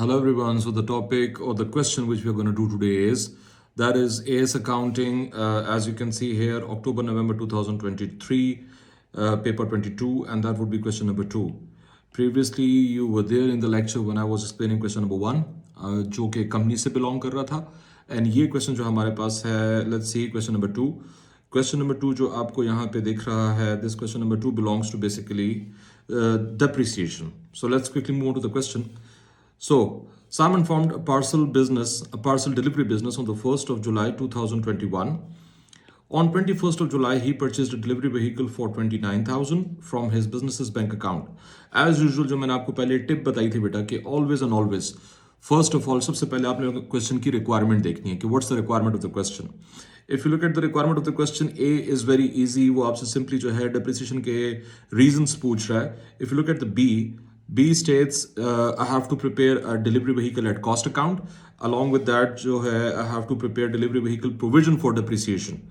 Hello everyone. So the topic or the question which we are going to do today is that is AS accounting. As you can see here, October November 2023, paper 22, and that would be question number 2. Previously, you were there in the lecture when I was explaining question number 1, जो कि company से belong कर रहा था. And ये question जो हमारे पास है, let's see question number 2. Question number 2 जो आपको यहाँ पे दिख रहा है, this question number 2 belongs to basically depreciation. So let's quickly move on to the question. So Simon formed a parcel delivery business on the 1st of July 2021. On 21st of July, he purchased a delivery vehicle for 29,000 from his business's bank account. As usual, जो मैंने आपको पहले tip बताई थी बेटा कि always and always, first of all, सबसे पहले आपने क्वेश्चन की रिक्वायरमेंट देखनी है कि what's the requirement of the question. If you look at the requirement of the question, A is very easy. वो आपसे simply जो है depreciation के reasons पूछ रहा है. If you look at the B states I have to prepare a delivery vehicle at cost account. Along with that, जो है I have to prepare delivery vehicle provision for depreciation.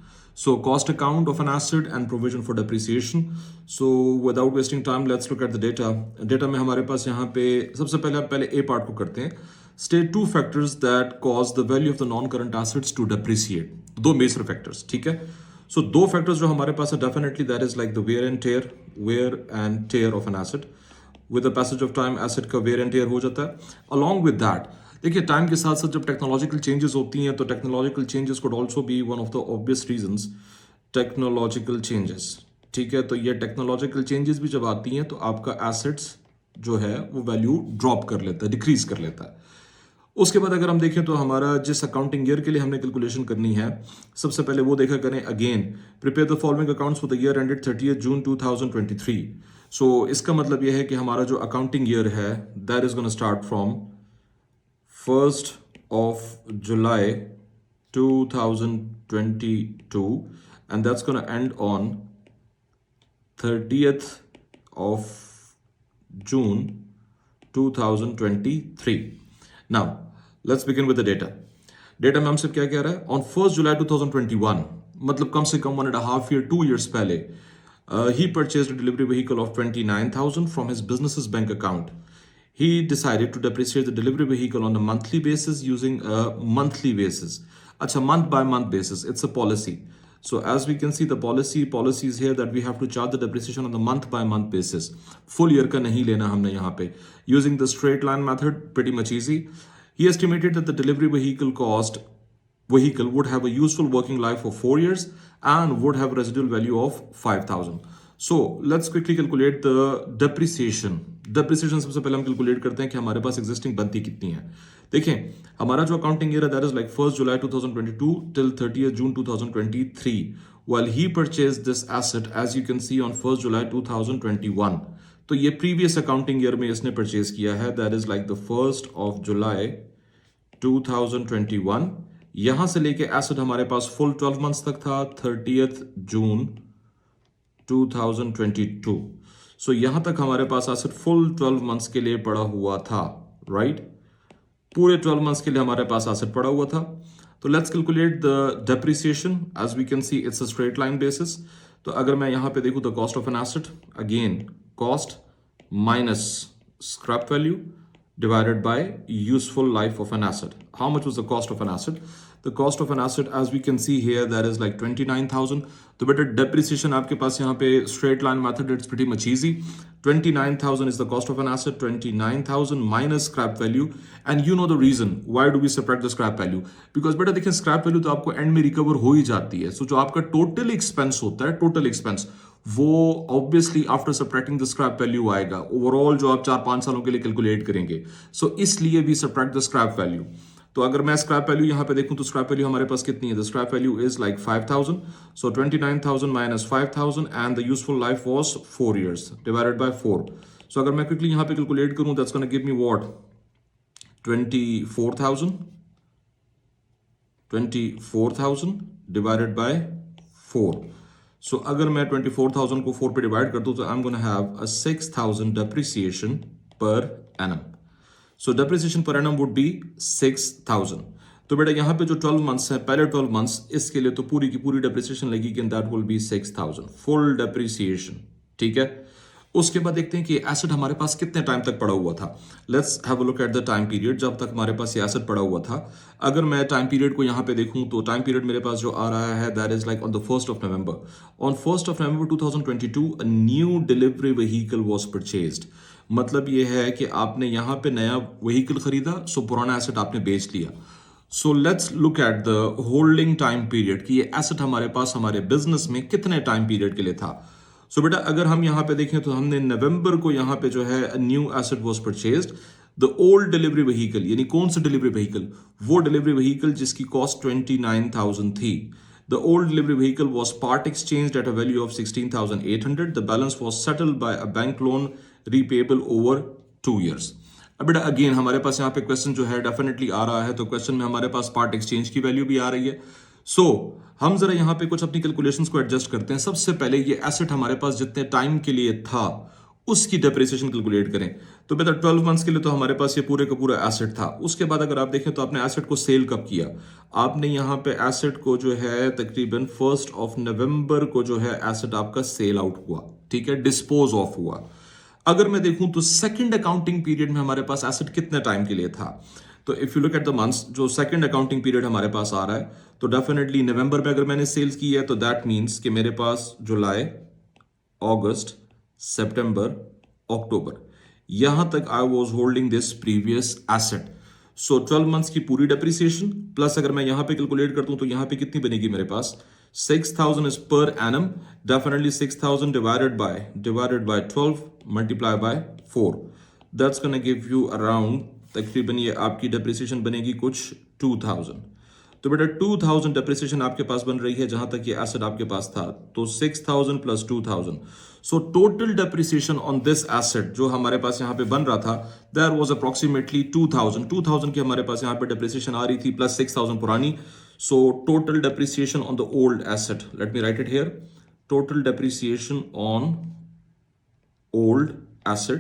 So cost account of an asset and provision for depreciation. So without wasting time, let's look at the data. Data में हमारे पास यहाँ पे सबसे पहले आप पहले A part को करते हैं. State 2 factors that cause the value of the non-current assets to depreciate. दो major factors, ठीक है? So दो factors जो हमारे पास है definitely that is like the wear and tear of an asset. With the passage of time, asset का wear and tear हो जाता है. Along with that, देखिए टाइम के साथ साथ जब टेक्नोलॉजिकल चेंजेस होती हैं तो technological changes could also be one of the obvious reasons. Technological changes, ठीक है, तो ये टेक्नोलॉजिकल चेंजेस भी जब आती हैं तो आपका एसेट्स जो है वो वैल्यू ड्रॉप कर लेता है, डिक्रीज कर लेता है. उसके बाद अगर हम देखें तो हमारा जिस अकाउंटिंग ईयर के लिए हमने कैलकुलेशन करनी है, सबसे पहले वो देखा करें. Again prepare the following accounts for the year ended 30th June 2023. सो इसका मतलब यह है कि हमारा जो अकाउंटिंग ईयर है that is gonna start from 1st of July 2022 and that's going to end on 30th of June 2023. Now let's begin with the data. Data में हमसे क्या कह रहा है? On 1st July 2021, मतलब कम से कम 1.5 year, 2 years पहले, he purchased a delivery vehicle of 29,000 from his business's bank account. He decided to depreciate the delivery vehicle on a monthly basis using a monthly basis. Achha, month by month basis. It's a policy. So as we can see, the policy is here that we have to charge the depreciation on the month by month basis. Full year का नहीं लेना हमने यहाँ पे. Using the straight line method, pretty much easy. He estimated that the delivery vehicle would have a useful working life for 4 years and would have residual value of 5,000. So let's quickly calculate the depreciation. Depreciation सबसे पहले हम calculate करते हैं कि हमारे पास existing बनती कितनी है. देखें हमारा जो अकाउंटिंग ईयर है that is like 1st July 2022 till 30th June 2023. While he purchased this asset, as you can see, on 1st July 2021. तो ये प्रीवियस अकाउंटिंग ईयर में इसने परचेज किया है, that is like the 1st of July 2021. यहां से लेके asset हमारे पास फुल 12 मंथ्स तक था 30th June 2022. सो यहां तक हमारे पास एसेट फुल 12 मंथ्स के लिए पड़ा हुआ था, राइट? पूरे 12 मंथ्स के लिए हमारे पास एसेट पड़ा हुआ था. तो let's calculate the depreciation. As we can see it's a straight line basis. तो अगर मैं यहां पे देखूं the cost of an asset, again cost minus scrap value divided by useful life of an asset. How much was the cost of an asset? The cost of an asset, as we can see here, that is like 29,000. तो बेटा depreciation आपके पास यहाँ पे straight line method, it's pretty much easy. 29,000 is the cost of an asset. 29,000 minus scrap value, and you know the reason why do we subtract the scrap value? Because बेटा देखिए scrap value तो आपको end में recover हो ही जाती है. So जो आपका total expense होता है, total expense, वो obviously after subtracting the scrap value आएगा ओवरऑल जो आप 4-5 सालों के लिए कैलकुलेट करेंगे. सो इसलिए we subtract the scrap value. तो अगर मैं स्क्रैप वैल्यू यहां पे देखूं तो स्क्रैप वैल्यू हमारे पास कितनी है? The scrap value is like 5,000. So 29,000 minus 5,000 and the useful life was 4 years divided by 4. सो अगर मैं क्विकली यहां पे कैलकुलेट करूं that's gonna give me what? 24,000 divided by 4. सो अगर मैं 24,000 को 4 पे डिवाइड कर दूं तो आई am gonna have a 6,000 depreciation per annum. So depreciation per annum would be 6,000. तो बेटा यहाँ पे जो 12 मंथ्स है, पहले 12 मंथ्स, इसके लिए तो पूरी की पूरी डेप्रिसिएशन लगेगी and that will B 6,000 full depreciation, ठीक है? उसके बाद देखते हैं कि एसेट हमारे पास कितने टाइम तक पड़ा हुआ था। Let's have a look at the time period जब तक हमारे पास ये एसेट पड़ा हुआ था। अगर मैं टाइम पीरियड को यहाँ पे देखूं तो टाइम पीरियड मेरे पास जो आ रहा है that is like on the 1st of November. On 1st of November 2022 a new delivery vehicle was purchased. मतलब ये है कि आपने यहाँ पे नया व्हीकल खरीदा, सो पुराना एसेट आपने बेच लिया। So let's look at the holding time period कि ये एसेट हमारे पास हमारे बिजनेस में कितने टाइम पीरियड के लिए था। सो बेटा अगर हम यहाँ पे देखें तो हमने नवंबर को यहाँ पे जो है new asset was purchased. The old delivery vehicle यानी कौन सा डिलीवरी व्हीकल, वो डिलीवरी व्हीकल जिसकी कॉस्ट 29,000 थी। The old delivery vehicle was part exchanged at a value of 16,800। The balance was settled by a bank loan repayable over 2 years। अब बेटा again हमारे पास यहाँ पे क्वेश्चन जो है डेफिनेटली आ रहा है, तो क्वेश्चन में हमारे पास पार्ट एक्सचेंज की वैल्यू भी आ रही है। सो हम जरा यहाँ पे कुछ अपनी कैलकुलेशंस को एडजस्ट करते हैं। सबसे पहले ये एसेट हमारे पास जितने टाइम के लिए था उसकी डेप्रिसिएशन कैलकुलेट करें। तो बेटा 12 मंथ्स के लिए तो हमारे पास ये पूरे का पूरा एसेट था। उसके बाद अगर आप देखें तो आपने एसेट को सेल कब किया, आपने यहाँ पे एसेट को जो है तकरीबन 1st ऑफ नवंबर को जो है एसेट आपका सेल आउट हुआ, ठीक है, डिस्पोज ऑफ हुआ। अगर मैं देखूं तो सेकंड अकाउंटिंग पीरियड में हमारे पास एसेट कितने टाइम के लिए था। तो if you look at the months, जो सेकंड अकाउंटिंग पीरियड हमारे पास आ रहा है, तो डेफिनेटली नवंबर में अगर मैंने सेल्स की है तो दैट मींस कि मेरे पास जुलाई, अगस्त, सितंबर, अक्टूबर, यहां तक I was holding this previous asset. So 12 months की पूरी डेप्रिसिएशन प्लस अगर मैं यहां पे कैलकुलेट करता हूं तो यहां पे कितनी बनेगी मेरे पास 6,000 is per annum. Definitely 6,000 divided by 12 multiply by 4. That's gonna give you around तकरीबन ये आपकी डेप्रिसिएशन बनेगी कुछ 2,000। तो बेटा 2,000 डेप्रिसिएशन आपके पास बन रही है जहां तक ये एसेट आपके पास था। तो 6,000 plus 2,000, so total depreciation on this asset जो हमारे पास यहाँ पे बन रहा था देयर वाज अप्रोक्सीमेटली 2,000 की हमारे पास यहाँ पे डेप्रिसिएशन आ रही थी प्लस 6,000 पुरानी। So total depreciation on the old asset, let me write it here. Total depreciation on old asset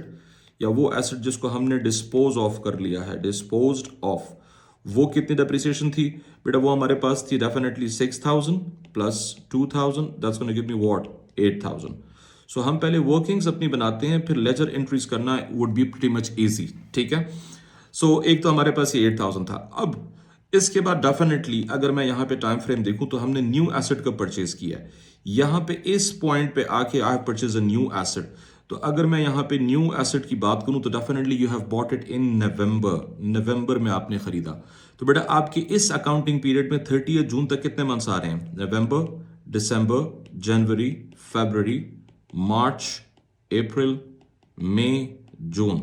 या वो एसेट जिसको हमने डिस्पोज ऑफ कर लिया है, डिस्पोज्ड ऑफ, वो कितनी डेप्रिसिएशन थी बेटा, वो हमारे पास थी definitely 6,000 plus 2,000, that's gonna give me what 8,000। सो हम पहले वर्किंग्स अपनी बनाते हैं, फिर लेजर एंट्रीज करना would be pretty much easy, ठीक है। सो एक तो हमारे पास ये 8,000 था। अब इसके बाद डेफिनेटली अगर मैं यहाँ पे टाइम फ्रेम देखूं तो हमने न्यू एसेट का परचेज किया है। यहाँ पे इस पॉइंट पे आके I have purchase a new asset. तो अगर मैं यहाँ पे न्यू एसेट की बात करूं तो definitely you have bought it in November में आपने खरीदा। तो बेटा आपकी इस अकाउंटिंग पीरियड में 30 जून तक कितने मंथ्स आ रहे हैं, नवंबर, दिसंबर, जनवरी, फरवरी, मार्च, अप्रैल, मई, जून।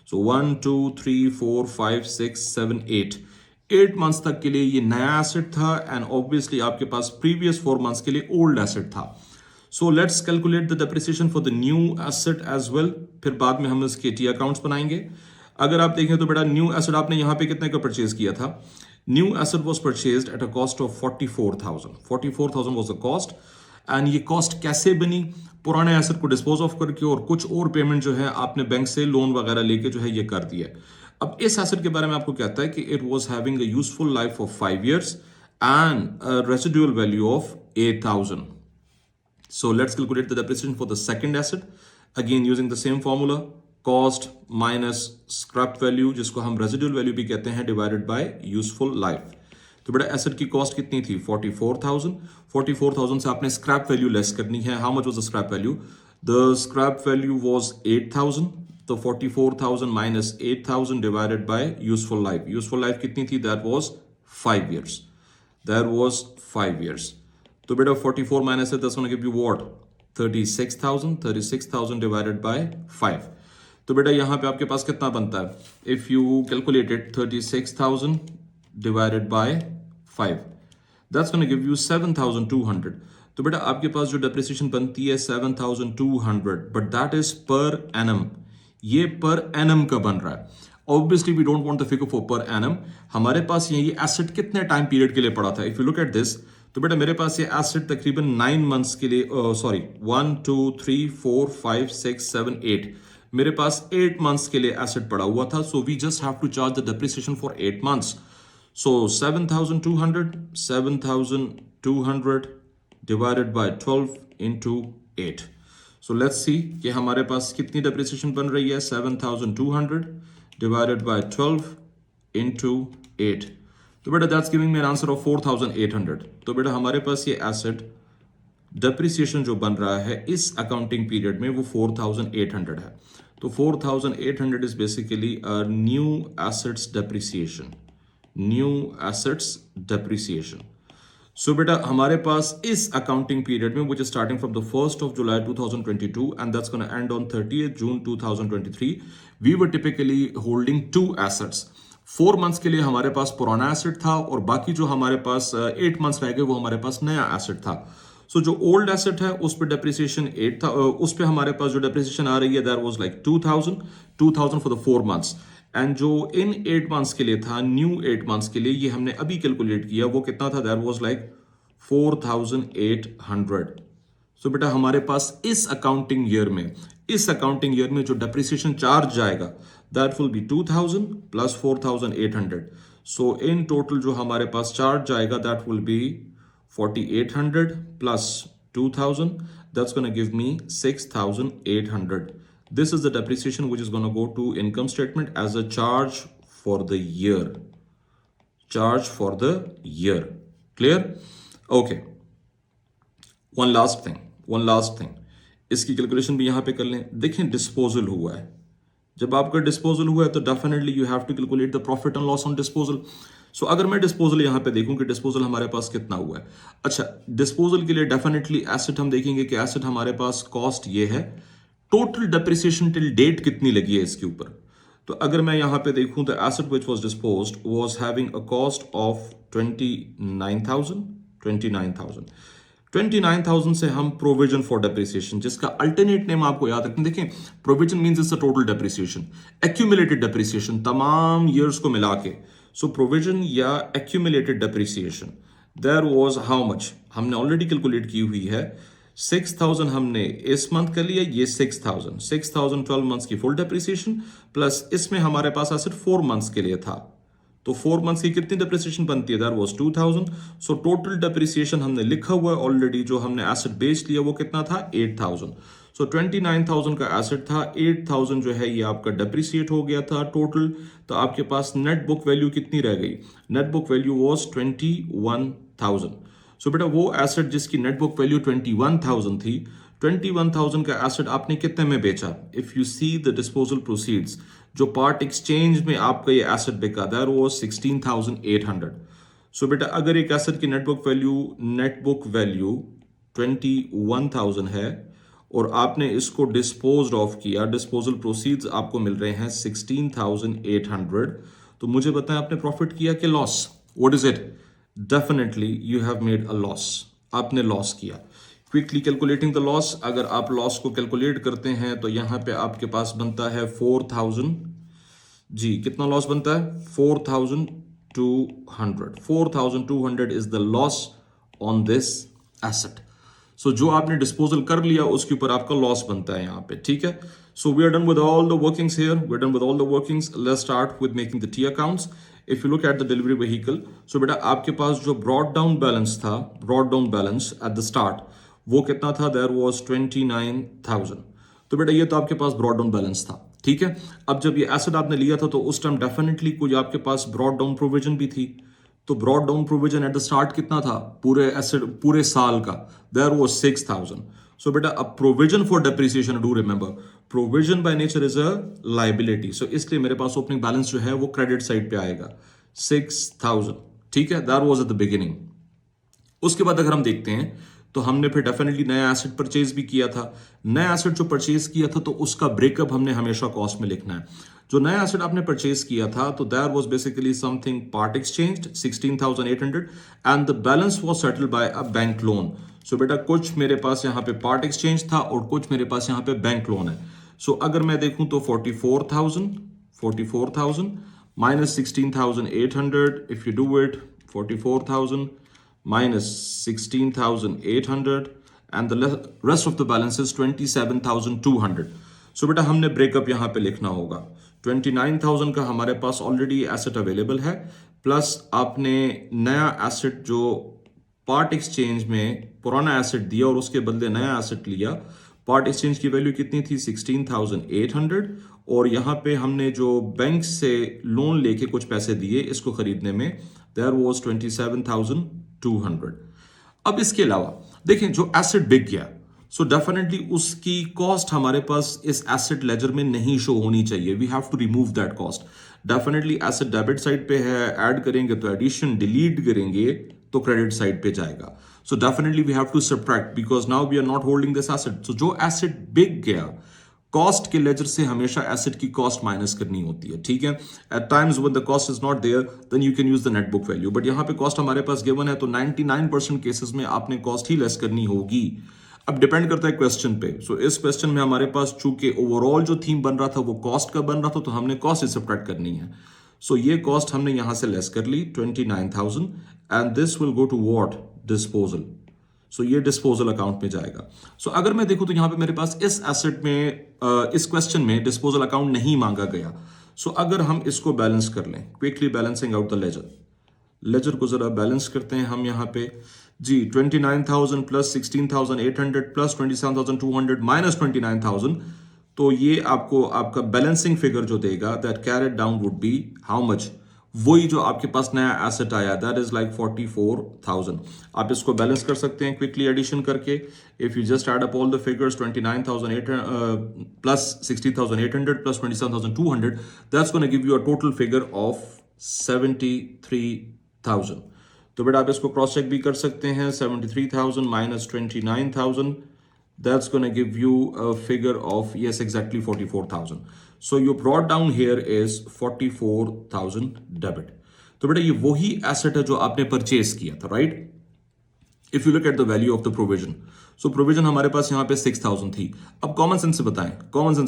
सो 1 2 3 4 5 6 7 8 मंथ्स तक के लिए ये नया एसेट था एंड ऑब्वियसली आपके पास प्रीवियस 4 मंथ्स के लिए ओल्ड एसेट था। So let's calculate the depreciation for the new asset as well, फिर बाद में हम इसके टी अकाउंट्स बनाएंगे। अगर आप देखें तो बेटा न्यू एसेट आपने यहाँ पे कितने का परचेज किया था, new asset was purchased at a cost of 44,000 was the cost. And ये कॉस्ट कैसे बनी, पुराने एसेट को डिस्पोज ऑफ करके और कुछ और पेमेंट जो है आपने बैंक से लोन वगैरह लेके जो है ये कर दिया। अब इस एसेट के बारे में आपको कहता है कि it was having a useful life of 5 years and a residual value of 8,000। So let's calculate the depreciation for the second asset. Again using the same formula, cost minus scrap value जिसको हम residual value भी कहते हैं divided by useful life। तो बेटा asset की cost कितनी थी 44,000 से आपने स्क्रैप वैल्यू लेस करनी है। How much was the scrap value, the scrap value was 8,000। तो 44,000 minus 8,000 divided by useful life, useful life कितनी थी, that was 5 years, that was 5 years। तो बेटा 44 माइनस है, that's gonna give you what 36,000 divided by 5। तो बेटा यहाँ पे आपके पास कितना बनता है, if you calculate it 36,000 divided by 5, that's gonna give you 7,200। तो बेटा आपके पास जो डेप्रिसिएशन बनती है 7,200, but that is per annum, ये पर एनम का बन रहा है। Obviously we don't want the figure for per annum. हमारे पास ये एसेट कितने टाइम पीरियड के लिए पड़ा था, if you look at this, तो बेटा मेरे पास ये एसेट तकरीबन 9 मंथ्स के लिए, सॉरी 1 2 3 4 5 6 7 8, मेरे पास 8 मंथ्स के लिए एसेट पड़ा हुआ था। So we just have to charge the depreciation for 8 months. So 7,200 divided by 12 into 8. So let's see कि हमारे पास कितनी डेप्रिसिएशन बन रही है, 7,200 डिवाइडेड बाय 12 इंटू 8। तो बेटा that's giving me an answer of 4,800। तो बेटा हमारे पास ये एसेट डेप्रिसिएशन जो बन रहा है इस अकाउंटिंग पीरियड में वो 4,800 है। तो 4,800 is basically new assets depreciation, new assets depreciation. So बेटा हमारे पास इस अकाउंटिंग पीरियड में which is starting from the 1st of July 2022 and that's going to end on 30th June 2023, we were typically holding two assets. 4 months के लिए हमारे पास पुराना asset था और बाकी जो हमारे पास 8 months रह गए वो हमारे पास नया एसेट था। सो जो ओल्ड एसेट है उस पर डेप्रिसिएशन 8 था, उस पर हमारे पास जो डेप्रिसिएशन आ रही है that was like 2,000 for the 4 months। And जो इन 8 months के लिए था, न्यू 8 months के लिए, ये हमने अभी कैलकुलेट किया, वो कितना था, दैट वाज लाइक 4,800। सो बेटा हमारे पास इस अकाउंटिंग ईयर में जो डेप्रिसिएशन चार्ज जाएगा that will B 2,000 plus 4,800। So in total जो हमारे पास चार्ज जाएगा that will be 4,800 plus 2,000, that's going to give me 6,800. This is the depreciation which is going to go to income statement as a charge for the year. Charge for the year. Clear? Okay. One last thing. इसकी calculation भी यहां पे कर लें। देखें disposal हुआ है, जब आपका डिस्पोजल हुआ है तो definitely you have to calculate the profit and loss on disposal. So अगर मैं डिस्पोजल यहां पे देखूं कि डिस्पोजल हमारे पास कितना हुआ है, अच्छा डिस्पोजल के लिए डेफिनेटली एसेट हम देखेंगे कि एसेट हमारे पास कॉस्ट ये है, टोटल डेप्रिसिएशन टिल डेट कितनी लगी है इसके ऊपर। तो अगर मैं यहां पे देखूं the asset which was disposed was having a cost of 29,000 से हम प्रोविजन फॉर डेप्रिसिएशन, जिसका अल्टरनेट नेम आपको याद रखना, देखें provision means it's a total depreciation, accumulated depreciation तमाम ईयर्स को मिला के। सो प्रोविजन या accumulated depreciation there was how much, हमने ऑलरेडी कैलकुलेट की हुई है 6,000 हमने इस मंथ कर लिया, ये 6,000 12 मंथ्स की फुल डेप्रिसिएशन प्लस इसमें हमारे पास एसेट 4 मंथ्स के लिए था, तो 4 मंथ्स की कितनी डेप्रिसिएशन बनती है, that was 2,000। So total depreciation हमने लिखा हुआ है ऑलरेडी, जो हमने एसेट बेच लिया वो कितना था 8,000। सो 29,000 का एसेट था, 8,000 जो है ये आपका डेप्रिसिएट हो गया था टोटल। तो आपके पास नेट बुक वैल्यू कितनी रह गई, नेट बुक वैल्यू वाज 21,000। सो बेटा वो एसेट जिसकी नेट बुक वैल्यू 21,000 थी, 21,000 का एसेट आपने कितने में बेचा, if you see the disposal proceeds, जो पार्ट एक्सचेंज में आपका ये एसेट बिका दैट वाज 16,800। सो बेटा अगर एक एसेट की नेट बुक वैल्यू 21,000 है और आपने इसको डिस्पोज्ड ऑफ किया, डिस्पोजल प्रोसीड्स आपको मिल रहे हैं 16,800, तो मुझे बताएं आपने प्रॉफिट किया कि loss, what is it, definitely you have made a loss, आपने लॉस किया। क्विकली कैलकुलेटिंग द लॉस, अगर आप लॉस को कैलकुलेट करते हैं तो यहां पे आपके पास बनता है 4,000, जी कितना लॉस बनता है 4,200 is the loss on this asset. So जो आपने डिस्पोजल कर लिया उसके ऊपर आपका लॉस बनता है यहाँ पे, ठीक है। So we are done with all the workings here, we are done with all the workings, let's start with making the T accounts. If you look at the delivery vehicle, so बेटा आपके पास जो brought down balance था, brought down balance at the start वो कितना था, there was 29,000। तो बेटा ये तो आपके पास ब्रॉड डाउन बैलेंस था, ठीक है। अब जब ये एसेट आपने लिया था तो उस टाइम डेफिनेटली कोई आपके पास ब्रॉड डाउन प्रोविजन भी थी, तो brought down provision eight the start कितना था पूरे एसेट पूरे साल का, देयर वाज 6,000। सो बेटा अब provision for depreciation, do remember provision by nature is a liability, so इसलिए मेरे पास ओपनिंग बैलेंस जो है वो क्रेडिट साइड पे आएगा 6,000, ठीक है, that was at the beginning. उसके बाद अगर हम देखते हैं तो हमने फिर डेफिनेटली नया एसेट परचेज भी किया था, नया एसेट जो परचेज किया था तो उसका ब्रेकअप हमने हमेशा कॉस्ट में लिखना है। जो नया एसेट आपने परचेज किया था तो there was basically something part exchanged 16,800 and the balance was settled by a bank loan. So बेटा कुछ मेरे पास यहाँ पे पार्ट एक्सचेंज था और कुछ मेरे पास यहाँ पे बैंक लोन है। सो अगर मैं देखूं तो 44,000 minus 16,800, if you do it 44,000 minus 16,800 and the rest of the balance is 27,200. So बेटा हमने ब्रेकअप यहाँ पे लिखना होगा, 29,000 का हमारे पास ऑलरेडी एसेट अवेलेबल है, प्लस आपने नया एसेट जो पार्ट एक्सचेंज में पुराना एसेट दिया और उसके बदले नया एसेट लिया, पार्ट एक्सचेंज की वैल्यू कितनी थी 16,800 और यहाँ पे हमने जो बैंक से लोन लेके कुछ पैसे दिए इसको खरीदने में देयर वाज 27,200। अब इसके अलावा देखें जो एसेट बिक गया सो डेफिनेटली उसकी कॉस्ट हमारे पास इस एसेट लेजर में नहीं शो होनी चाहिए, we have to remove that cost. Definitely asset debit side पे है, ऐड करेंगे तो एडिशन, डिलीट करेंगे तो क्रेडिट साइड पे जाएगा। So definitely we have to subtract because now we are not holding this asset. So जो एसेट बिक गया कॉस्ट के लेजर से हमेशा एसेट की कॉस्ट माइनस करनी होती है, ठीक है। At times when the cost is not there then you can use the net book value, but यहाँ पे कॉस्ट हमारे पास गिवन है तो 99% केसेस में आपने कॉस्ट ही लेस करनी होगी। अब डिपेंड करता है क्वेश्चन पे। सो इस क्वेश्चन में हमारे पास चूंकि ओवरऑल जो थीम बन रहा था वो कॉस्ट का बन रहा था तो हमने कॉस्ट से सब्ट्रैक्ट करनी है। सो ये कॉस्ट हमने यहां से लेस कर ली 29,000 and this will go to what, disposal. So ये डिस्पोजल अकाउंट में जाएगा। सो अगर मैं देखूं तो यहां पे मेरे पास इस एसेट में इस क्वेश्चन में डिस्पोजल अकाउंट नहीं मांगा गया। सो अगर हम इसको बैलेंस कर लें, quickly balancing out the ledger को जरा बैलेंस करते हैं हम यहाँ पे जी। 29,000 प्लस 16,800 प्लस 27,200 माइनस 29,000, तो ये आपको आपका बैलेंसिंग फिगर जो देगा that carried down would be how much, वही जो आपके पास नया एसेट आया दैट इज लाइक 44,000। आप इसको बैलेंस कर सकते हैं क्विकली एडिशन करके। If you just add up all the figures 29,800 plus 60,800 plus 27,200 that's gonna give you a total figure of 73,000। तो बेटा आप इसको क्रॉस चेक भी कर सकते हैं। 73,000 minus 29,000 that's going to give you a figure of yes exactly 44,000. So your brought down here is 44,000 debit. तो बेटा ये वही एसेट है जो आपने परचेज किया था, right. If you look at the value of the provision, so provision हमारे पास यहाँ पे 6,000 थी। अब कॉमन सेंस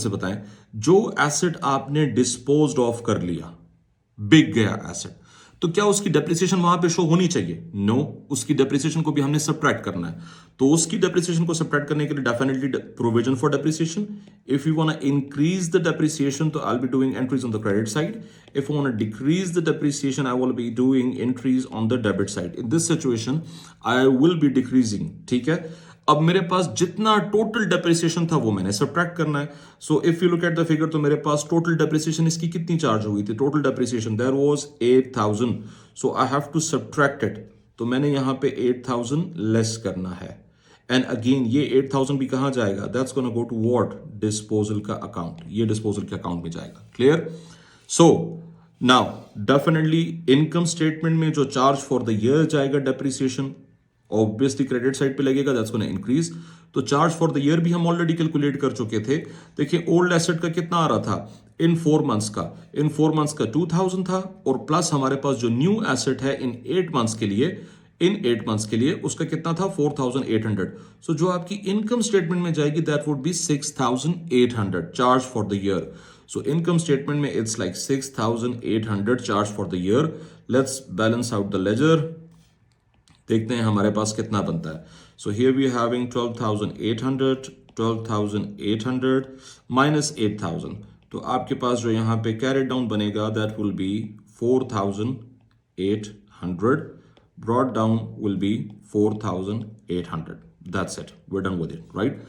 से बताएं जो एसेट आपने डिस्पोज्ड ऑफ कर लिया, बिक गया एसेट, तो क्या उसकी डेप्रिसिएशन वहां पे शो होनी चाहिए? नो, उसकी डेप्रिसिएशन को भी हमने सब्ट्रैक्ट करना है। तो उसकी डेप्रिसिएशन को सब्ट्रैक्ट करने के लिए definitely provision for depreciation. If you want to increase the depreciation तो I will be doing entries on the credit side. If I want to decrease the depreciation I will be doing entries on the debit side. In this situation I will be decreasing, ठीक है। अब मेरे पास जितना total depreciation था वो मैंने subtract करना है। So if you look at the figure तो मेरे पास टोटल डेप्रिसिएशन इसकी कितनी चार्ज हुई थी? Total depreciation there was 8,000। So I have to subtract it. तो मैंने यहां पे 8,000 लेस करना है एंड अगेन ये 8,000 भी कहां जाएगा? That's gonna go to what, disposal का अकाउंट। ये डिस्पोजल के अकाउंट में जाएगा। Clear? So now definitely income statement में जो चार्ज फॉर द ईयर जाएगा डेप्रिसिएशन ऑब्वियसली क्रेडिट साइड पे लगेगा, दैट्स गोना इंक्रीज। तो चार्ज फॉर द ईयर भी हम ऑलरेडी कैलकुलेट कर चुके थे। देखिए ओल्ड एसेट का कितना आ रहा था इन 4 मंथ्स का, इन 4 मंथ्स का 2,000 था और प्लस हमारे पास जो न्यू एसेट है इन 8 मंथ्स के लिए, इन 8 मंथ्स के लिए उसका कितना था 4,800। सो जो आपकी इनकम स्टेटमेंट में जाएगी that would be 6,800 charge for the year. So income statement में it's like 6,800 charge for the year. Let's balance out the ledger, देखते हैं हमारे पास कितना बनता है। So here we having 12,800 minus 8,000, तो आपके पास जो यहाँ पे कैरेट डाउन बनेगा that will be 4,800, brought down will be 4,800। That's it, we are done with it, right.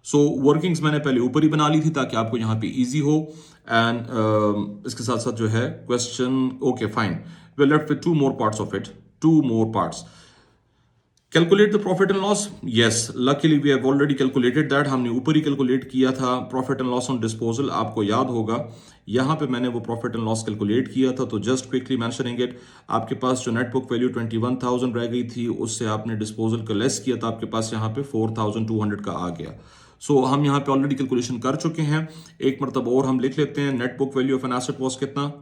So workings मैंने पहले ऊपर ही बना ली थी ताकि आपको यहाँ पे इजी हो एंड इसके साथ साथ जो है question okay fine, we are left with 2 more parts of it, 2 more parts. Calculate the profit and loss, yes luckily we have already calculated that. हमने ऊपर ही कैलकुलेट किया था profit and loss on disposal, आपको याद होगा यहां पे मैंने वो प्रॉफिट एंड लॉस कैलकुलेट किया था। तो जस्ट क्विकली मेंशनिंग इट, आपके पास जो नेट बुक वैल्यू 21,000 रह गई थी उससे आपने डिस्पोजल का लेस किया था, आपके पास यहाँ पे 4,200 का आ गया। सो हम यहाँ पे ऑलरेडी कैलकुलेशन कर चुके हैं, एक मरतब और हम लिख लेते हैं। Net book value of an asset was कितना?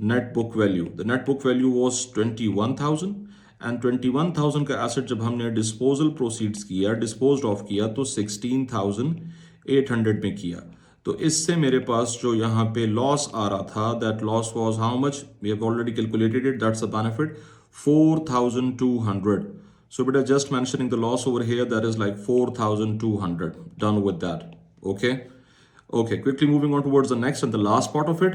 Net book value, the net book value was 21,000 and 21,000 का एसेट जब हमने डिस्पोजल प्रोसीड्स किया, डिस्पोज्ड ऑफ किया तो 16,800 में किया। तो इससे मेरे पास जो यहाँ पे लॉस आ रहा था that loss was how much, we have already calculated it, that's the benefit 4,200। So but just mentioning the loss over here, that is like 4,200. Done with that. Okay. Okay. Quickly moving on towards the next and the last part of it.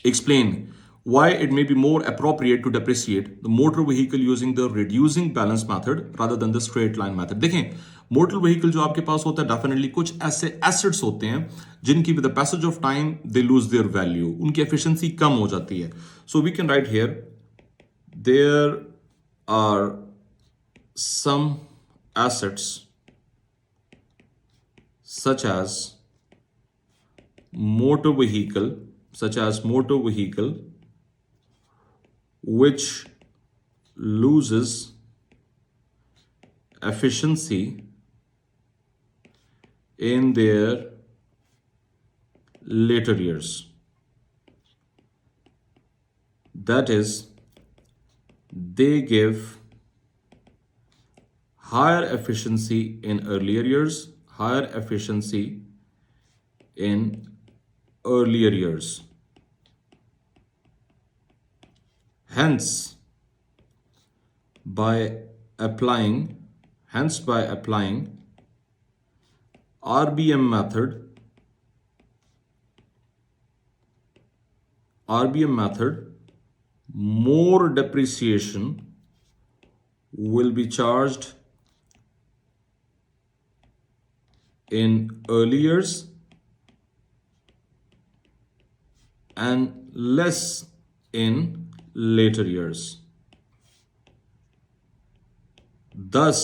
Explain why it may be more appropriate to depreciate the motor vehicle using the reducing balance method rather than the straight line method. देखें, motor vehicle जो आपके पास होता है definitely कुछ ऐसे assets होते हैं जिनकी with the passage of time they lose their value, उनकी एफिशिएंसी कम हो जाती है. So we can write here there are some assets such as motor vehicle which loses efficiency in their later years. That is, they give higher efficiency in earlier years. Hence, by applying RBM method, more depreciation will be charged in early years and less in later years, thus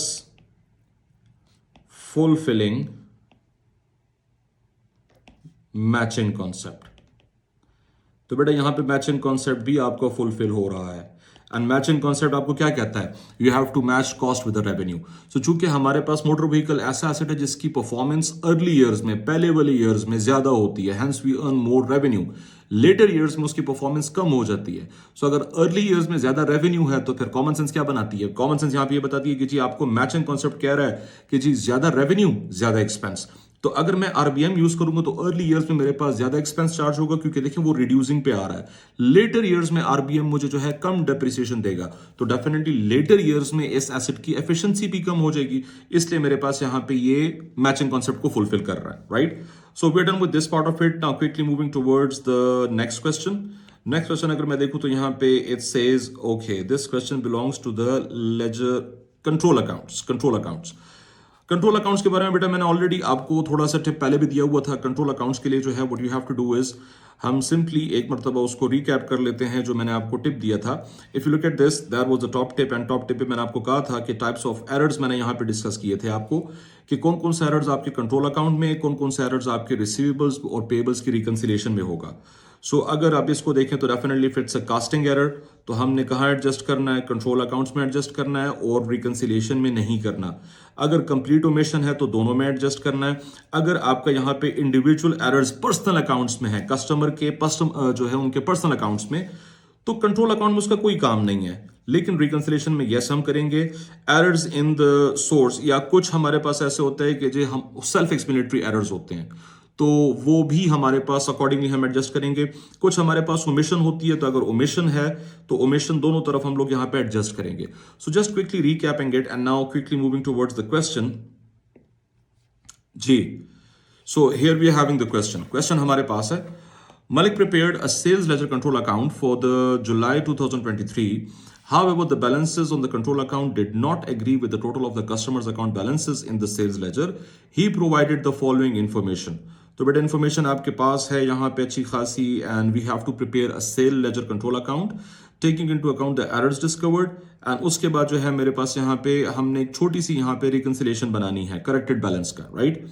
fulfilling matching concept. तो बेटा यहां पे matching concept भी आपको fulfil हो रहा है. And matching concept आपको क्या कहता है? You have to match cost with the revenue. So चूंकि हमारे पास मोटर व्हीकल ऐसा एसेट है जिसकी परफॉर्मेंस अर्ली ईयर्स में, पहले वाले ईयर्स में ज्यादा होती है, hence we earn more revenue. Later years में उसकी परफॉर्मेंस कम हो जाती है. सो अगर अर्ली ईयर्स में ज्यादा रेवेन्यू है तो फिर कॉमन सेंस क्या बनाती है? कॉमन सेंस यहां पे ये बताती है कि जी आपको मैचिंग कॉन्सेप्ट कह रहा है कि जी ज्यादा रेवेन्यू ज्यादा एक्सपेंस. तो अगर मैं आरबीएम यूज करूंगा तो अर्ली ईयर्स में मेरे पास ज्यादा एक्सपेंस चार्ज होगा क्योंकि देखिए वो रिड्यूसिंग पे आ रहा है. लेटर ईयर्स में आरबीएम मुझे जो है कम डेप्रिसिएशन देगा, तो डेफिनेटली लेटर ईयर्स में इस एसेट की एफिशिएंसी भी कम हो जाएगी. इसलिए मेरे पास यहां पे ये मैचिंग कॉन्सेप्ट को फुलफिल कर रहा है. Right, so we are done with this part of it. Now quickly moving towards the next question अगर मैं देखूं तो यहां पे it says okay this question belongs to the ledger control accounts. Control accounts के बारे में बेटा मैंने ऑलरेडी आपको थोड़ा सा टिप पहले भी दिया हुआ था. कंट्रोल अकाउंट्स के लिए जो है what you have to do is, हम सिंपली एक मरतबा उसको रिकैप कर लेते हैं जो मैंने आपको टिप दिया था. If you look at this, that was the top tip. And top tip पे मैंने आपको कहा था कि टाइप्स ऑफ एरर्स मैंने यहाँ पे डिस्कस किए थे आपको कि कौन कौन से एरर्स आपके कंट्रोल अकाउंट में, कौन कौन से एरर्स आपके रिसीवेबल्स और पेबल्स की रिकंसिलिएशन में होगा. सो अगर आप इसको देखें तो definitely if it's a casting error तो हमने कहाँ एडजस्ट करना है? कंट्रोल अकाउंट्स में एडजस्ट करना है और रिकंसिलिएशन में नहीं करना. अगर कंप्लीट ओमिशन है तो दोनों में एडजस्ट करना है. अगर आपका यहाँ पे इंडिविजुअल एरर्स पर्सनल अकाउंट्स में है, कस्टमर के जो है उनके पर्सनल अकाउंट्स में, तो कंट्रोल अकाउंट में उसका कोई काम नहीं है. लेकिन रिकंसिलिएशन में यस हम करेंगे. एरर्स इन द सोर्स, या कुछ हमारे पास ऐसे होता है कि जो हम सेल्फ एक्सप्लेनेटरी एरर्स होते हैं तो वो भी हमारे पास अकॉर्डिंगली हम एडजस्ट करेंगे. कुछ हमारे पास ओमिशन होती है तो अगर ओमिशन है तो ओमिशन दोनों तरफ हम लोग यहां पे एडजस्ट करेंगे. So just quickly recapping it and now quickly moving towards the question. जी, so here we are having the question हमारे पास है. Malik prepared a sales ledger control account for the July 2023. However, the balances on the control account did not agree with the total of the customer's account balances in the sales ledger. He provided the following information. तो बेटा information आपके पास है यहाँ पे अच्छी खासी. And we have to prepare a sale ledger control account taking into account the errors discovered. And उसके बाद जो है मेरे पास यहाँ पे हमने एक छोटी सी यहाँ पे रिकंसिलिएशन बनानी है करेक्टेड बैलेंस का. Right,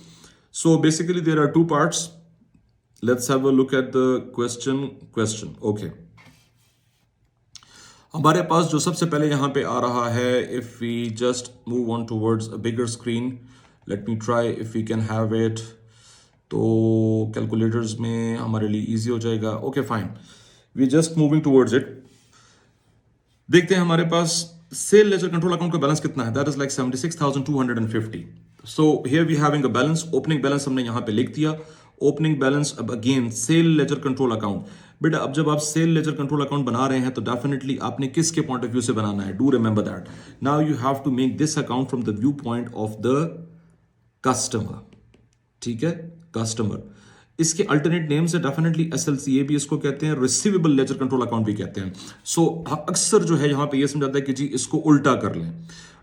so basically there are two parts. Let's have a look at the question. Okay, हमारे पास जो सबसे पहले यहाँ पे आ रहा है, if we just move on towards a bigger screen, let me try if we can have it. तो कैलकुलेटर्स में हमारे लिए इजी हो जाएगा. Okay fine, we just moving towards it. देखते हैं हमारे पास सेल लेजर कंट्रोल अकाउंट का बैलेंस कितना है. That is like 76,250. So here we having a balance. Opening balance हमने यहाँ पे लिख दिया. ओपनिंग बैलेंस अब again cell ledger control account. बेटा अब जब आप सेल लेजर कंट्रोल अकाउंट बना रहे हैं तो डेफिनेटली आपने किसके पॉइंट ऑफ व्यू से बनाना है? Do remember that. Now you have to make this account from the view point of the customer. ठीक है, कस्टमर. इसके अल्टरनेट नेम्स है, डेफिनेटली एसएलसीए भी इसको कहते हैं, रिसीवेबल लेजर कंट्रोल अकाउंट भी कहते हैं। सो अक्सर जो है यहाँ पे ये समझाता है कि जी इसको उल्टा कर लें।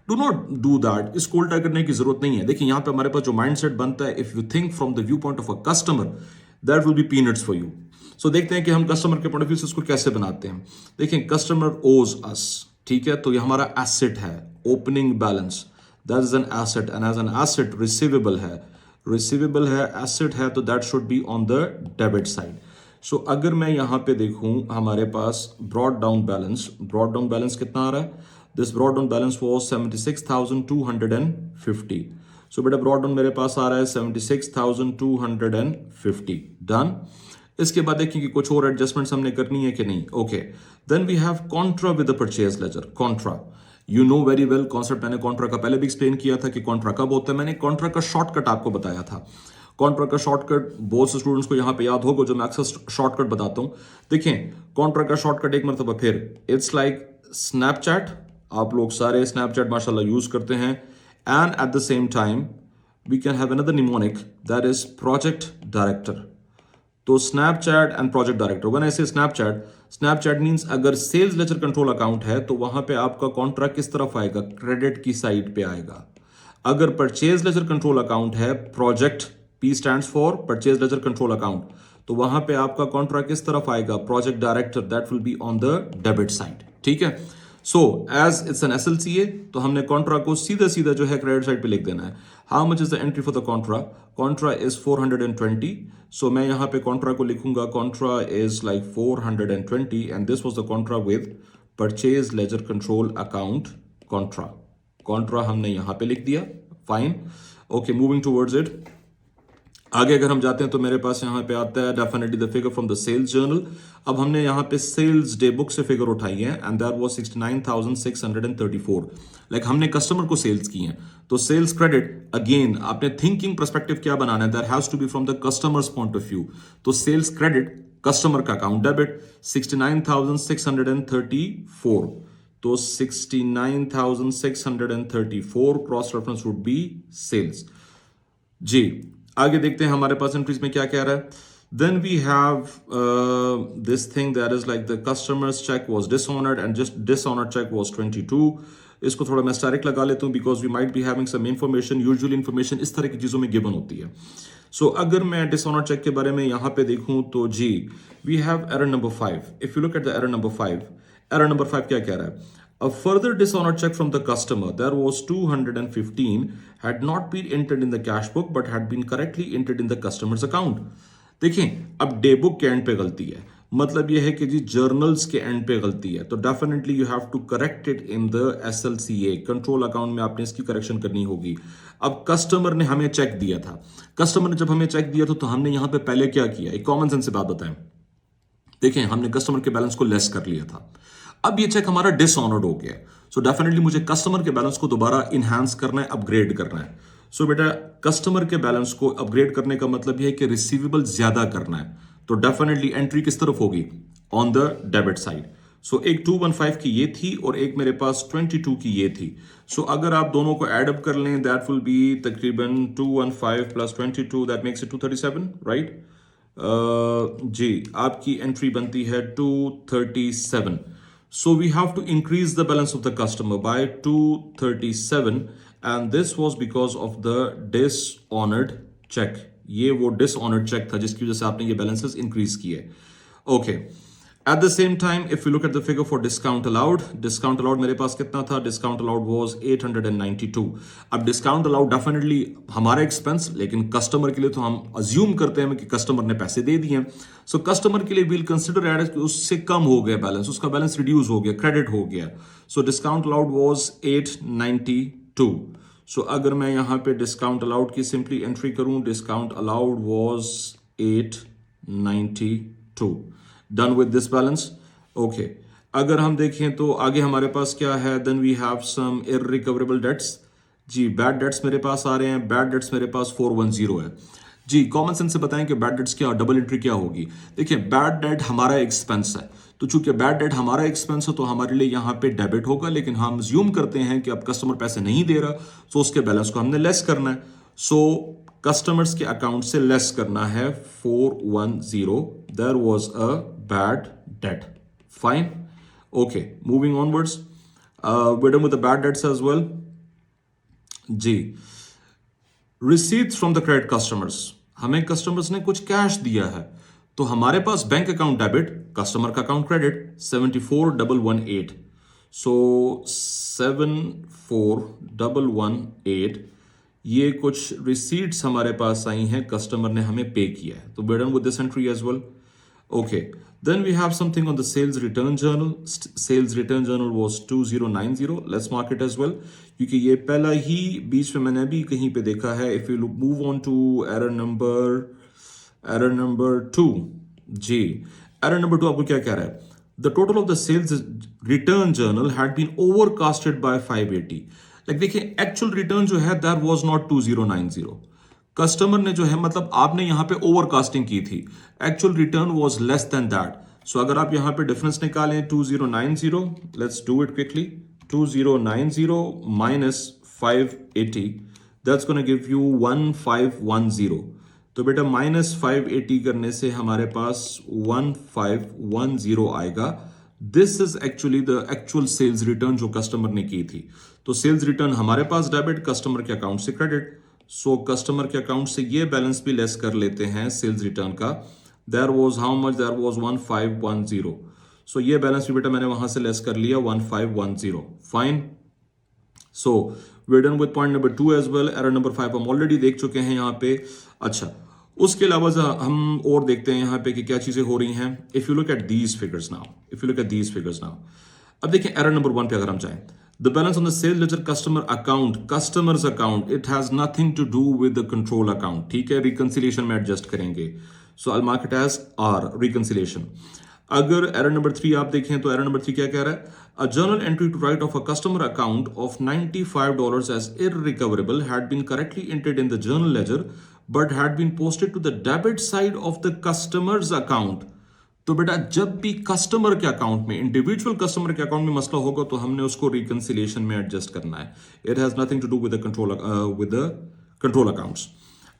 डू नॉट डू दैट, इसको उल्टा करने की जरूरत नहीं है। देखिए यहाँ पे हमारे पास जो माइंडसेट बनता है, if you think from the view point of a customer, that will be peanuts for you. So देखते हैं कि हम कस्टमर के पॉइंट ऑफ व्यू से इसको कैसे बनाते हैं। देखिए कस्टमर ओज अस, ठीक है, तो ये हमारा एसेट है, opening balance, that is an asset, and as an asset receivable है, रिसीवेबल है, एसेट है, तो that should be on the debit side. So अगर मैं यहाँ पे देखूं हमारे पास ब्रॉड डाउन बैलेंस कितना आ रहा है, this broad down balance was 76,250। सो बेटा ब्रॉड डाउन मेरे पास आ रहा है 76,250, डन। इसके बाद देखिए कि कुछ और एडजस्टमेंट्स हमने करनी है कि नहीं। Okay, then we have contra with the purchase ledger. Contra, you know very well concept, मैंने कॉन्ट्रा का पहले भी एक्सप्लेन किया था कि कॉन्ट्रा कब होता है। मैंने कॉन्ट्रा का शॉर्टकट आपको बताया था। कॉन्ट्रा का शॉर्टकट बहुत से स्टूडेंट्स को यहाँ पे याद होगा, जो मैं अक्सर शॉर्टकट बताता हूँ। देखिए कॉन्ट्रा का शॉर्टकट एक मरतबा फिर, इट्स लाइक स्नैपचैट, आप लोग सारे स्नैपचैट माशाल्लाह यूज करते हैं, and at the same time we can have another mnemonic that is project director. तो Snapchat and project director, when I say Snapchat means अगर सेल्स लेजर कंट्रोल अकाउंट है तो वहां पे आपका कॉन्ट्रा किस तरफ आएगा, क्रेडिट की साइड पे आएगा। अगर परचेज लेजर कंट्रोल अकाउंट है, project, P stands for purchase laser control account, तो वहां पे आपका कॉन्ट्रा किस तरफ आएगा, project director, that will B on the debit side, ठीक है। सो एज इट्स एन एसएलसीए, तो हमने कॉन्ट्रा को सीधा सीधा जो है क्रेडिट साइड पे लिख देना है। How much is the entry for the Contra, Contra is 420। सो मैं यहां पे कॉन्ट्रा को लिखूंगा, Contra is like 420, and this was the Contra with purchase laser control account Contra. Contra हमने यहां पे लिख दिया, fine. Okay, moving towards it, आगे अगर हम जाते हैं तो मेरे पास यहाँ पे आता है definitely the figure from the sales journal. अब हमने यहाँ पे सेल्स डे बुक से फिगर उठाई है, एंड दैट वाज 69,634। लाइक हमने कस्टमर को सेल्स की हैं, तो सेल्स क्रेडिट, अगेन आपने थिंकिंग पर्सपेक्टिव क्या बनाना है, that has to be from the customer's point of view. तो सेल्स क्रेडिट, कस्टमर का अकाउंट डेबिट 69,634, तो 69,634 cross reference would be sales. जी आगे देखते हैं हमारे पास एंट्रीज में क्या कह रहा है। Then we have this thing that is like the customers cheque was dishonoured and just dishonoured cheque was 22। इसको थोड़ा मैं स्टारिक लगा लेता हूं because we might be having some information, usually information इस तरह की चीजों में गिवन होती है। सो अगर मैं डिसऑनर्ड चेक के बारे में यहां पे देखूं तो जी we have error number 5। If you look at the error number 5, error number 5 क्या कह रहा है, a further dishonored check from the customer, there was 215, had not been entered in the cash book but had been correctly entered in the customer's account. देखें अब day book के and पे गलती है, मतलब यह है कि जी जर्नल्स के एंड पे गलती है, तो definitely you have to correct it in the SLCA, control account में आपने इसकी करेक्शन करनी होगी। अब कस्टमर ने हमें चेक दिया था, कस्टमर ने जब हमें चेक दिया था तो हमने यहां पे पहले क्या किया, एक कॉमन सेंस से बात बताएं। देखें हमने कस्टमर के बैलेंस को लेस कर लिया था, अब ये चेक हमारा डिसऑनर्ड हो गया, सो डेफिनेटली मुझे कस्टमर के बैलेंस को दोबारा इनहांस करना है, अपग्रेड करना है। सो बेटा कस्टमर के बैलेंस को अपग्रेड करने का मतलब यह है कि रिसीवेबल ज्यादा करना है, तो डेफिनेटली एंट्री किस तरफ होगी, ऑन द डेबिट साइड। सो एक 215 की ये थी और एक मेरे पास 22 की ये थी। सो अगर आप दोनों को एड अप कर लें दैट विल बी तकरीबन 215 plus 22, that makes it 237, right. जी आपकी एंट्री बनती है 237। So we have to increase the balance of the customer by 237, and this was because of the dishonored check. ये वो dishonored check था जिसकी वजह से आपने ये balances increase किए। Okay. At the same time, if we look at the figure for discount allowed मेरे पास कितना था, discount allowed was 892। अब discount allowed definitely हमारा expense, लेकिन customer के लिए तो हम assume करते हैं कि customer ने पैसे दे दिए हैं, so customer के लिए we'll consider as कि उससे कम हो गया बैलेंस, उसका बैलेंस रिड्यूस हो गया, क्रेडिट हो गया, so discount allowed was 892। so अगर मैं यहाँ पे discount allowed की simply entry करूं, discount allowed was 892, done with this balance. Okay, अगर हम देखें तो आगे हमारे पास क्या है, then we have some irrecoverable debts. जी बैड डेट्स मेरे पास आ रहे हैं, बैड डेट्स मेरे पास 410 है। जी कॉमन सेंस से बताएं कि बैड डेट्स क्या, डबल एंट्री क्या होगी। देखिए बैड डेट हमारा एक्सपेंस है, तो चूंकि बैड डेट हमारा एक्सपेंस है तो हमारे लिए यहाँ पे डेबिट होगा, लेकिन हम ज्यूम करते हैं कि अब कस्टमर पैसे नहीं दे रहा, सो उसके बैलेंस को हमने लेस करना है। सो कस्टमर्स के अकाउंट से लेस करना है 410. There was a bad debt. Fine. Okay, moving onwards. we're done with the bad debts as well. जी, receipts from the credit customers. हमें कस्टमर्स ने कुछ कैश दिया है, तो हमारे पास बैंक अकाउंट डेबिट, कस्टमर का अकाउंट क्रेडिट 74,118. सो 74,118 ये कुछ रिसीट्स हमारे पास आई हैं, कस्टमर ने हमें पे किया है, तो we're done with this entry as well. Okay, then we have something on the sales return journal. Sales return journal was 2090. Let's mark it as well, क्योंकि ये पहला ही बीच में मैंने अभी कहीं पे देखा है. If you move on to error number 2. Ji, error number 2 आपको क्या कह रहा है? The total of the sales return journal had been overcasted by 580. Like देखिए, actual return जो है that was not 2090. कस्टमर ने जो है, मतलब आपने यहां पे ओवरकास्टिंग की थी, actual return was less than that. So अगर आप यहां पे डिफरेंस निकालें 2090, let's do it quickly. 2090 minus 580, that's gonna give you 1510. तो बेटा माइनस 580 करने से हमारे पास 1510 आएगा. This is actually the actual sales return जो कस्टमर ने की थी. तो सेल्स रिटर्न हमारे पास डेबिट, कस्टमर के अकाउंट से क्रेडिट. सो कस्टमर के अकाउंट से ये बैलेंस भी लेस कर लेते हैं सेल्स रिटर्न का. There was how much? There was 1510. So ये बैलेंस भी बेटा मैंने वहां से लेस कर लिया 1510. Fine. So we are done with point number 2 as well. Error number 5 हम ऑलरेडी देख चुके हैं यहाँ पे. अच्छा, उसके अलावा हम और देखते हैं यहाँ पे कि क्या चीजें हो रही हैं. If you look at these figures now, अब देखिए एरर नंबर 1 पे अगर हम जाएं, the balance on the sales ledger customer's account, it has nothing to do with the control account. ठीक है, reconciliation में adjust करेंगे. So I'll mark it as R, reconciliation. अगर error number 3 आप देखें तो error number 3 क्या कह रहा है? A journal entry to write off a customer account of $95 as irrecoverable had been correctly entered in the journal ledger but had been posted to the debit side of the customer's account. तो बेटा जब भी customer के account में, individual customer के account में मसला होगा तो हमने उसको रिकंसिलिएशन में एडजस्ट करना है. It has nothing to do with the control accounts.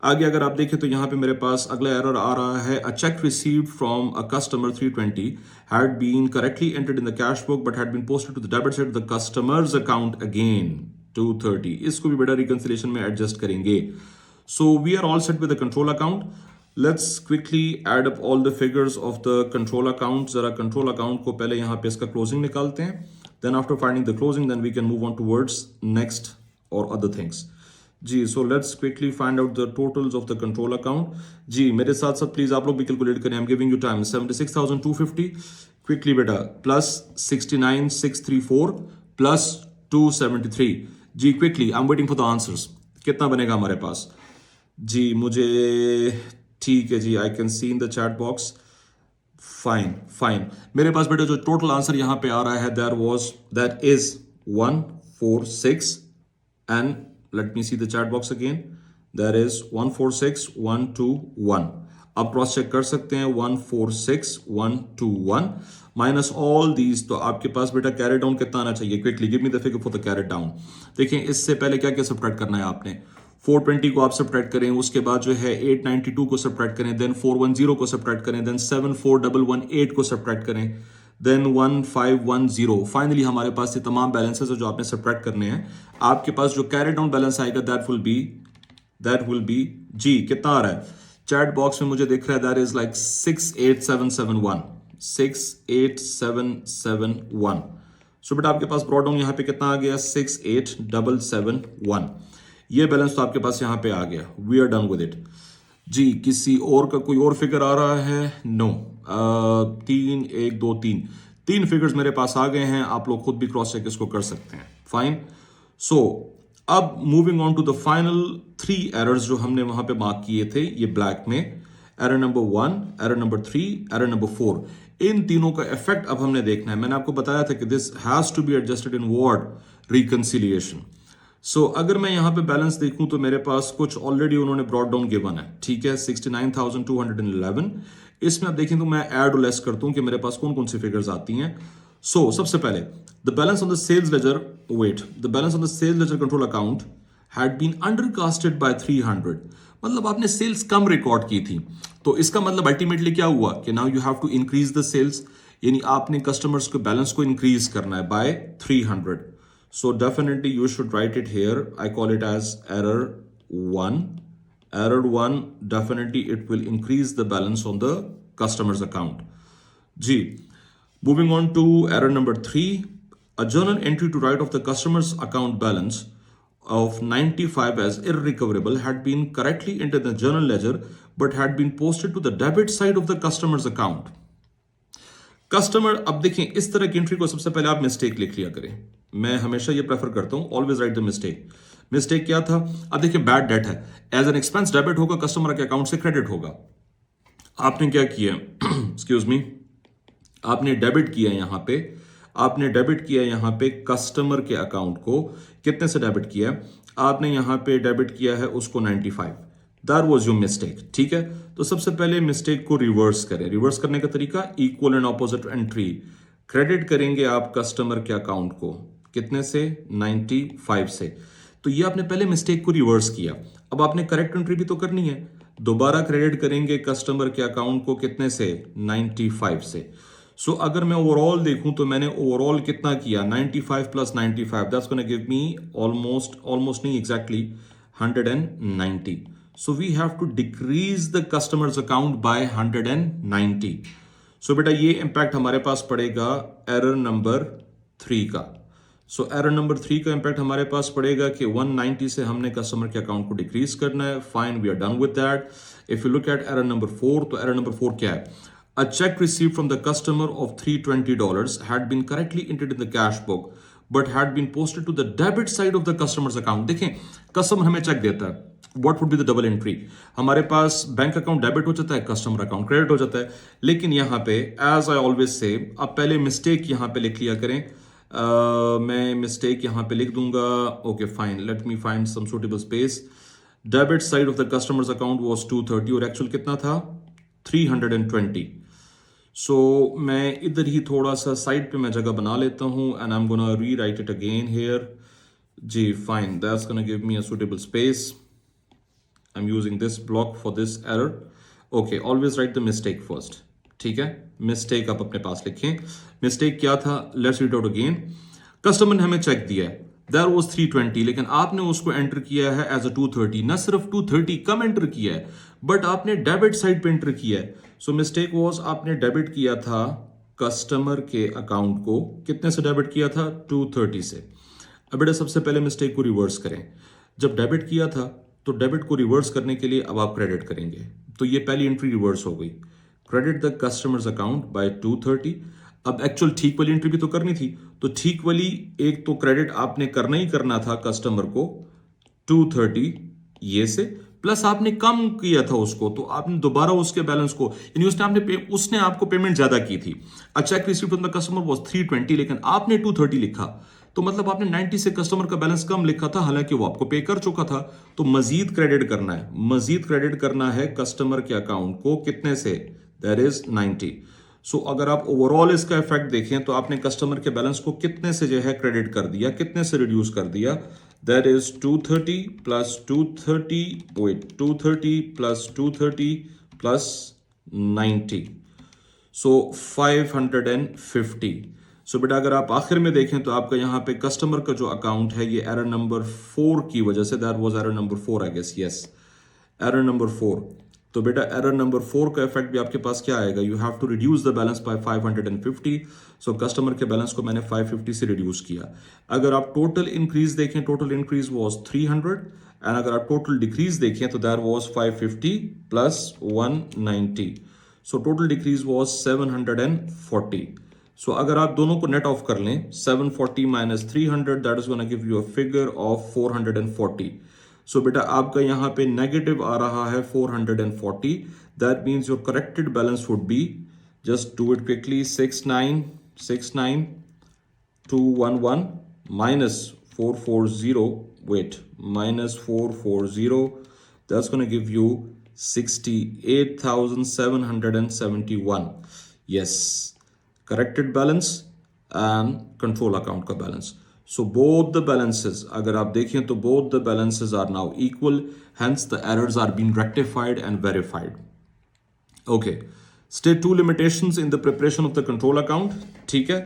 आगे अगर आप देखें तो यहाँ पे मेरे पास अगला एरर आ रहा है. A cheque received from a customer 320 had been correctly entered in the cash book but had been posted to the debit side of the customers account again 230. इसको भी बेटा रिकंसिलिएशन में एडजस्ट करेंगे. So we are all set with the control account. Let's quickly add up all the figures of the control account. जरा control account को पहले यहाँ पे इसका closing निकालते हैं. Then after finding the closing, then we can move on towards next or other things. Ji, so let's quickly find out the totals of the control account. जी, मेरे साथ साथ प्लीज आप लोग भी कैलकुलेट करें. I'm giving you time. 76,250 quickly बेटा, plus 69,634 plus 273. Ji quickly, I'm waiting for the answers. कितना बनेगा हमारे पास? जी मुझे ठीक है जी, I can see in the chat box. Fine. मेरे पास बेटा जो टोटल आंसर यहां पे आ रहा है that is 146 and let me see the chat box again. That is 146,121. आप क्रॉस चेक कर सकते हैं. 146,121 माइनस ऑल दीज. तो आपके पास बेटा कैरी डाउन कितना आना चाहिए? Quickly give me the figure for the carry down. देखिए इससे पहले क्या क्या सब्ट्रैक्ट करना है आपने. 420 को आप सब्ट्रैक्ट करें, उसके बाद जो है 892 को सब्ट्रैक्ट करें, देन 410 को सब्ट्रैक्ट करें, देन 74,118 को सब्ट्रैक्ट करें, देन 1510. फाइनली हमारे पास ये तमाम बैलेंसेस जो आपने सब्ट्रैक्ट करने हैं. आपके पास जो कैरी डाउन बैलेंस आएगा दैट विल बी जी कितना आ रहा है? चैट बॉक्स में मुझे दिख रहा है दैट इज लाइक 68771. 68771. सो बेटा आपके पास ब्रॉड डाउन यहां पे कितना आ गया? 68771. ये बैलेंस तो आपके पास यहां पे आ गया. We are done with it. जी किसी और का कोई और फिगर आ रहा है? नो. 3 1 2 3 फिगर्स मेरे पास आ गए हैं. आप लोग खुद भी क्रॉस चेक इसको कर सकते हैं. फाइन. सो अब moving on to the final 3 errors जो हमने वहां पे मार्क किए थे ये ब्लैक में. Error number 1, error number 3, error number 4. इन तीनों का इफेक्ट अब हमने देखना है. मैंने आपको बताया था कि this has to be adjusted in word reconciliation. So अगर मैं यहां पे बैलेंस देखूं तो मेरे पास कुछ ऑलरेडी उन्होंने ब्रॉड डाउन गिवन है. ठीक है, 69,211. इसमें आप देखें तो मैं ऐड और लेस करता हूं कि मेरे पास कौन कौन सी फिगर्स आती हैं. सो सबसे पहले the balance on the sales ledger control account had been undercasted by 300 मतलब आपने सेल्स कम रिकॉर्ड की थी। तो इसका मतलब अल्टीमेटली क्या हुआ कि now you have to increase the sales, यानी आपने कस्टमर्स को बैलेंस को इंक्रीज करना है by 300। So definitely you should write it here, I call it as error 1. Error 1, definitely it will increase the balance on the customer's account. G. Moving on to error number 3, a journal entry to write off the customer's account balance of 95 as irrecoverable had been correctly entered in the journal ledger but had been posted to the debit side of the customer's account. Customer, अब देखें इस तरह की entry को सबसे पहले आप mistake लिख लिया करें। मैं हमेशा ये प्रेफर करता हूं, always write the mistake. Mistake क्या था? अब देखिए बैड डेट है, एज एन एक्सपेंस डेबिट होगा, कस्टमर के अकाउंट से क्रेडिट होगा। आपने क्या किया एक्सक्यूज मी, आपने डेबिट किया यहां पे, आपने डेबिट किया यहां पे कस्टमर के अकाउंट को, कितने से डेबिट किया? आपने यहां पे डेबिट किया है उसको 95। दैट वाज योर मिस्टेक, ठीक है। तो सबसे पहले मिस्टेक को रिवर्स करें। रिवर्स करने का तरीका, equal and opposite entry, credit करेंगे आप कस्टमर के अकाउंट को, कितने से? 95 से। तो ये आपने पहले मिस्टेक को रिवर्स किया। अब आपने करेक्ट एंट्री भी तो करनी है, दोबारा क्रेडिट करेंगे कस्टमर के अकाउंट को, कितने से? 95 से। सो अगर मैं ओवरऑल देखूं तो मैंने ओवरऑल कितना किया? 95 plus 95, that's gonna give me almost नहीं, exactly 190. So we have to decrease the customer's account by 190. So बेटा ये इम्पैक्ट हमारे पास पड़ेगा एरर नंबर 3 का। सो एरर नंबर 3 का इम्पैक्ट हमारे पास पड़ेगा कि 190 से हमने कस्टमर के अकाउंट को डिक्रीज करना है। Fine, we are done with that. If you look at error number 4, तो एरर नंबर 4 क्या है? A check received from the customer of $320 had been correctly entered in the cash book but had been posted to the debit side of the customer's account. देखें, customer हमें check देता है, what would be the double entry? हमारे पास bank account debit हो जाता है, customer account credit हो जाता है। लेकिन यहाँ पे एज आई ऑलवेज से, आप पहले मिस्टेक यहाँ पे लिख लिया करें। मैं मिस्टेक यहाँ पे लिख दूंगा। Okay fine, let me find some suitable space. Debit side of the customers account was 230 और एक्चुअल कितना था? 320। सो मैं इधर ही थोड़ा सा साइड पे मैं जगह बना लेता हूँ and I am gonna rewrite it again here. जी fine, that's gonna give me a suitable space. I am using this block for this error. Okay, always write the mistake first, ठीक है। Mistake आप अपने पास लिखें। Mistake क्या था? Let's read out again. Customer ने हमें चेक दिया है, दैट वाज 320, लेकिन आपने उसको एंटर किया है एज अ 230। न सिर्फ 230 कम एंटर किया है, बट आपने डेबिट साइड पे एंटर किया है। सो मिस्टेक वाज, आपने डेबिट किया था कस्टमर के अकाउंट को, कितने से डेबिट किया था? 230 से। अब बेटा सबसे पहले मिस्टेक को रिवर्स करें। जब डेबिट किया था तो डेबिट को रिवर्स करने के लिए अब आप क्रेडिट करेंगे, तो ये पहली एंट्री रिवर्स हो गई। Credit the customers account by 230। अब एक्चुअल ठीक वाली एंट्री भी तो करनी थी, तो ठीक वाली एक तो क्रेडिट आपने करना ही करना था कस्टमर को 230 ये से, प्लस आपने कम किया था उसको, तो आपने दोबारा उसके बैलेंस को, यानी उसने आपको पेमेंट ज्यादा की थी। A cheque received from the customer was 320, लेकिन आपने 230 लिखा, तो मतलब आपने 90 से कस्टमर का बैलेंस कम लिखा था, हालांकि वो आपको पे कर चुका था। तो मजीद क्रेडिट करना है, मजीद क्रेडिट करना है कस्टमर के अकाउंट को, कितने से? That is 90। सो अगर आप ओवरऑल इसका इफेक्ट देखें तो आपने कस्टमर के बैलेंस को कितने से जो है क्रेडिट कर दिया, कितने से रिड्यूस कर दिया? That is 230 plus 230, wait, 230 plus 230 plus 90, so 550। So बेटा अगर आप आखिर में देखें तो आपका यहाँ पे कस्टमर का जो अकाउंट है, ये एरर नंबर 4 की वजह से, that was error number 4 I guess, yes, error number 4। तो बेटा एरर नंबर 4 का इफेक्ट भी आपके पास क्या आएगा? You have to reduce the balance by 550। So customer के बैलेंस को मैंने 550 से रिड्यूस किया। अगर आप टोटल इंक्रीज देखें, टोटल इंक्रीज वाज 300, एंड अगर आप टोटल डिक्रीज देखें तो that was 550 plus 190, so total decrease was 740। So अगर आप दोनों को नेट ऑफ कर लें, 740 minus 300, that is gonna give you a figure of 440। सो बेटा आपका यहां पे नेगेटिव आ रहा है 440, that means your corrected balance would be, just do it quickly, 6969211 minus 440, wait, minus 440, that's gonna give you 68,771। Yes, corrected balance and control account का बैलेंस। So both the balances, अगर आप देखें तो both the balances are now equal, hence the errors are being rectified and verified. Okay, state two limitations in the preparation of the control account. ठीक है,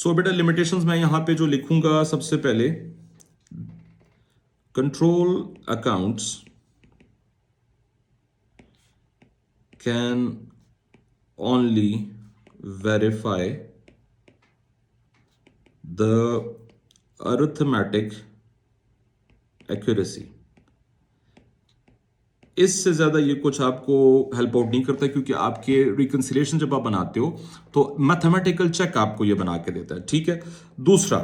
so बेटा limitations मैं यहाँ पे जो लिखूंगा सबसे पहले, control accounts can only verify the arithmetic accuracy. इससे ज़्यादा ये कुछ आपको हेल्प आउट नहीं करता, क्योंकि आपके रिकंसिलिएशन जब आप बनाते हो तो मैथमेटिकल चेक आपको ये बना के देता है. ठीक है. दूसरा,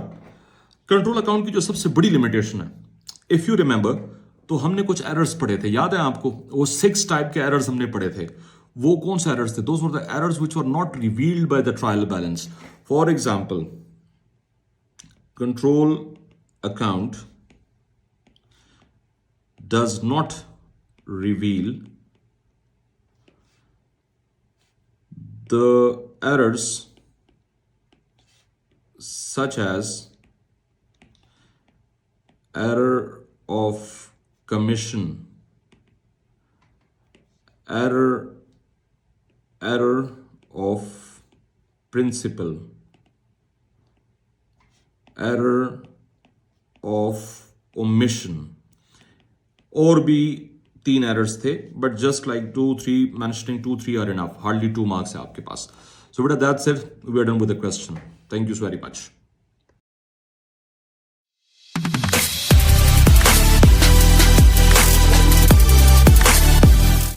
कंट्रोल अकाउंट की जो सबसे बड़ी लिमिटेशन है, इफ यू रिमेंबर, तो हमने कुछ एरर्स पढ़े थे, याद है आपको? वो 6 टाइप के एरर्स हमने पढ़े थे. वो कौन से एरर्स थे? Those were the errors which were not revealed by the trial balance. For example, control account does not reveal the errors such as error of commission, error of principal, error of omission. और भी 3 errors थे, but just like 2-3 mentioning 2-3 are enough. Hardly 2 marks है आपके पास. So बेटा that's it, we are done with the question. Thank you so very much.